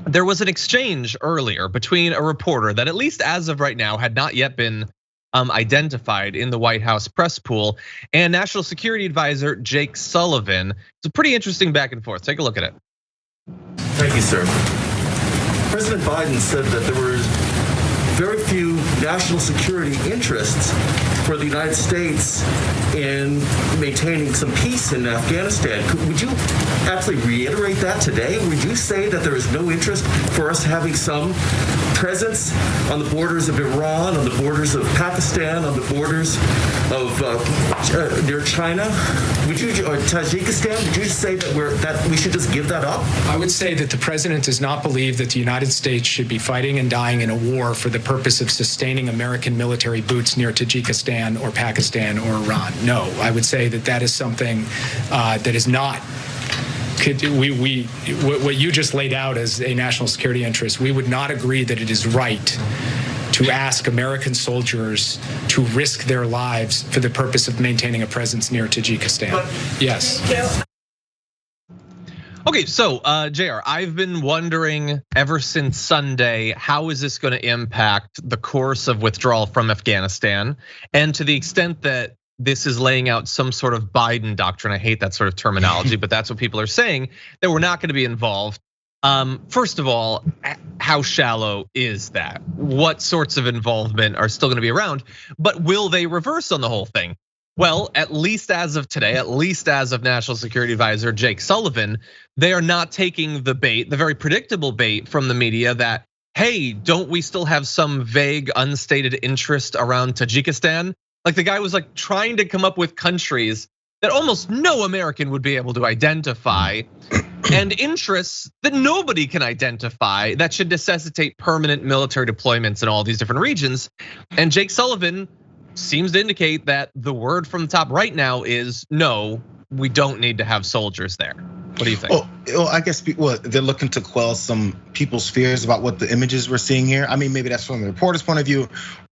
there was an exchange earlier between a reporter that, at least as of right now, had not yet been identified in the White House press pool, and National Security Advisor Jake Sullivan. It's a pretty interesting back and forth. Take a look at it. Thank you, sir. President Biden said that there were very few national security interests for the United States in maintaining some peace in Afghanistan. Would you actually reiterate that today? Would you say that there is no interest for us having some presence on the borders of Iran, on the borders of Pakistan, on the borders of near China? Would you, or Tajikistan? Would you say that we should just give that up? I would say that the president does not believe that the United States should be fighting and dying in a war for the purpose of sustaining American military boots near Tajikistan or Pakistan or Iran. No, I would say that that is something that is not. What you just laid out as a national security interest, we would not agree that it is right to ask American soldiers to risk their lives for the purpose of maintaining a presence near Tajikistan. Yes. Okay, so JR, I've been wondering ever since Sunday, how is this going to impact the course of withdrawal from Afghanistan? And to the extent that this is laying out some sort of Biden doctrine, I hate that sort of terminology, but that's what people are saying, that we're not going to be involved. First of all, how shallow is that? What sorts of involvement are still going to be around? But will they reverse on the whole thing? Well, at least as of today, at least as of National Security Advisor Jake Sullivan, they are not taking the bait, the very predictable bait from the media that, hey, don't we still have some vague, unstated interest around Tajikistan? Like the guy was like trying to come up with countries that almost no American would be able to identify, and interests that nobody can identify that should necessitate permanent military deployments in all these different regions. And Jake Sullivan seems to indicate that the word from the top right now is no, we don't need to have soldiers there. What do you think? Well, I guess they're looking to quell some people's fears about what the images we're seeing here. I mean, maybe that's from the reporter's point of view,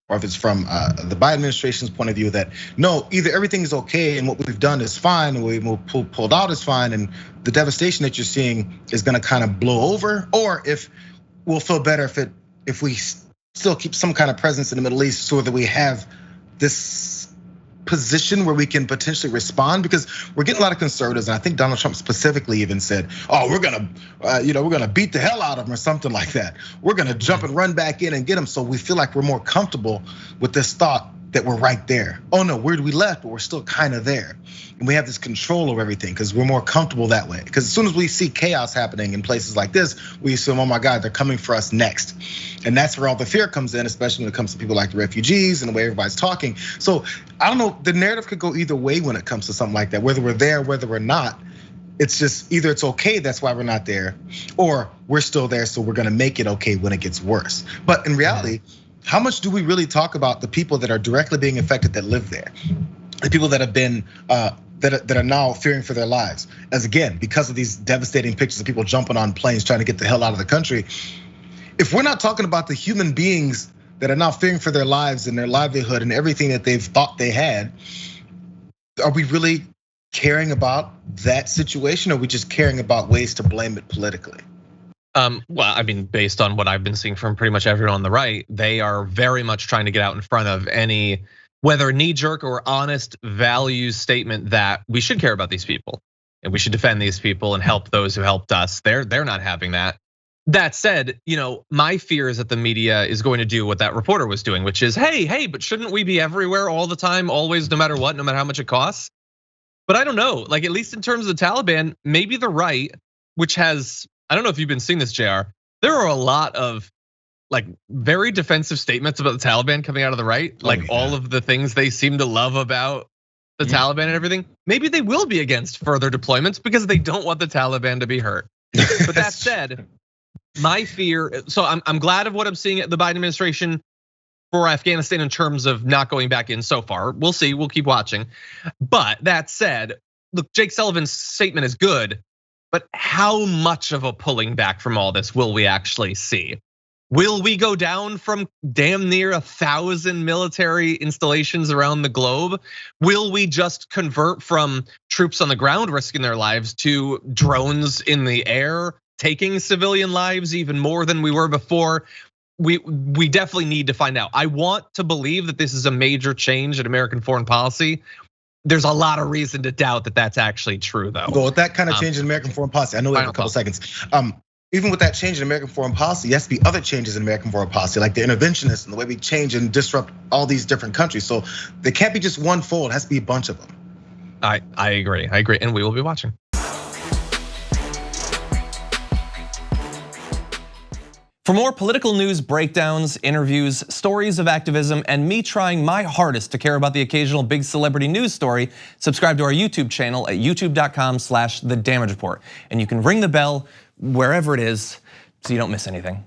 or if it's from the Biden administration's point of view, that no, either everything is okay and what we've done is fine and what we pulled out is fine, and the devastation that you're seeing is going to kind of blow over, or if we'll feel better if we still keep some kind of presence in the Middle East so that we have this position where we can potentially respond, because we're getting a lot of conservatives, and I think Donald Trump specifically even said, "Oh, we're gonna beat the hell out of them," or something like that. We're gonna jump and run back in and get them, so we feel like we're more comfortable with this thought that we're right there. Oh no, we left, but we're still kind of there, and we have this control over everything because we're more comfortable that way. Because as soon as we see chaos happening in places like this, we assume, oh my God, they're coming for us next. And that's where all the fear comes in, especially when it comes to people like the refugees and the way everybody's talking. So I don't know, the narrative could go either way when it comes to something like that, whether we're there, whether we're not. It's just either it's okay, that's why we're not there, or we're still there, so we're gonna make it okay when it gets worse. But in reality, how much do we really talk about the people that are directly being affected that live there? The people that have been, that are now fearing for their lives. As again, because of these devastating pictures of people jumping on planes trying to get the hell out of the country. If we're not talking about the human beings that are now fearing for their lives and their livelihood and everything that they've thought they had, are we really caring about that situation, or are we just caring about ways to blame it politically? Well, I mean, based on what I've been seeing from pretty much everyone on the right, they are very much trying to get out in front of any, whether knee-jerk or honest values statement that we should care about these people and we should defend these people and help those who helped us. They're not having that. That said, my fear is that the media is going to do what that reporter was doing, which is, hey, but shouldn't we be everywhere all the time, always, no matter what, no matter how much it costs? But I don't know, like at least in terms of the Taliban, maybe the right, which has, I don't know if you've been seeing this, JR. There are a lot of like very defensive statements about the Taliban coming out of the right, like all of the things they seem to love about the Taliban and everything. Maybe they will be against further deployments because they don't want the Taliban to be hurt. But that said, my fear, so I'm glad of what I'm seeing at the Biden administration for Afghanistan in terms of not going back in so far. We'll see, we'll keep watching. But that said, look, Jake Sullivan's statement is good. But how much of a pulling back from all this will we actually see? Will we go down from damn near 1,000 military installations around the globe? Will we just convert from troops on the ground risking their lives to drones in the air taking civilian lives even more than we were before? We definitely need to find out. I want to believe that this is a major change in American foreign policy. There's a lot of reason to doubt that that's actually true, though. Well, with that kind of change in American foreign policy, I know we have a couple seconds. Even with that change in American foreign policy, there has to be other changes in American foreign policy, like the interventionists and the way we change and disrupt all these different countries. So there can't be just one fold; it has to be a bunch of them. I agree, and we will be watching. For more political news breakdowns, interviews, stories of activism, and me trying my hardest to care about the occasional big celebrity news story, subscribe to our YouTube channel at youtube.com/The Damage Report. And you can ring the bell wherever it is so you don't miss anything.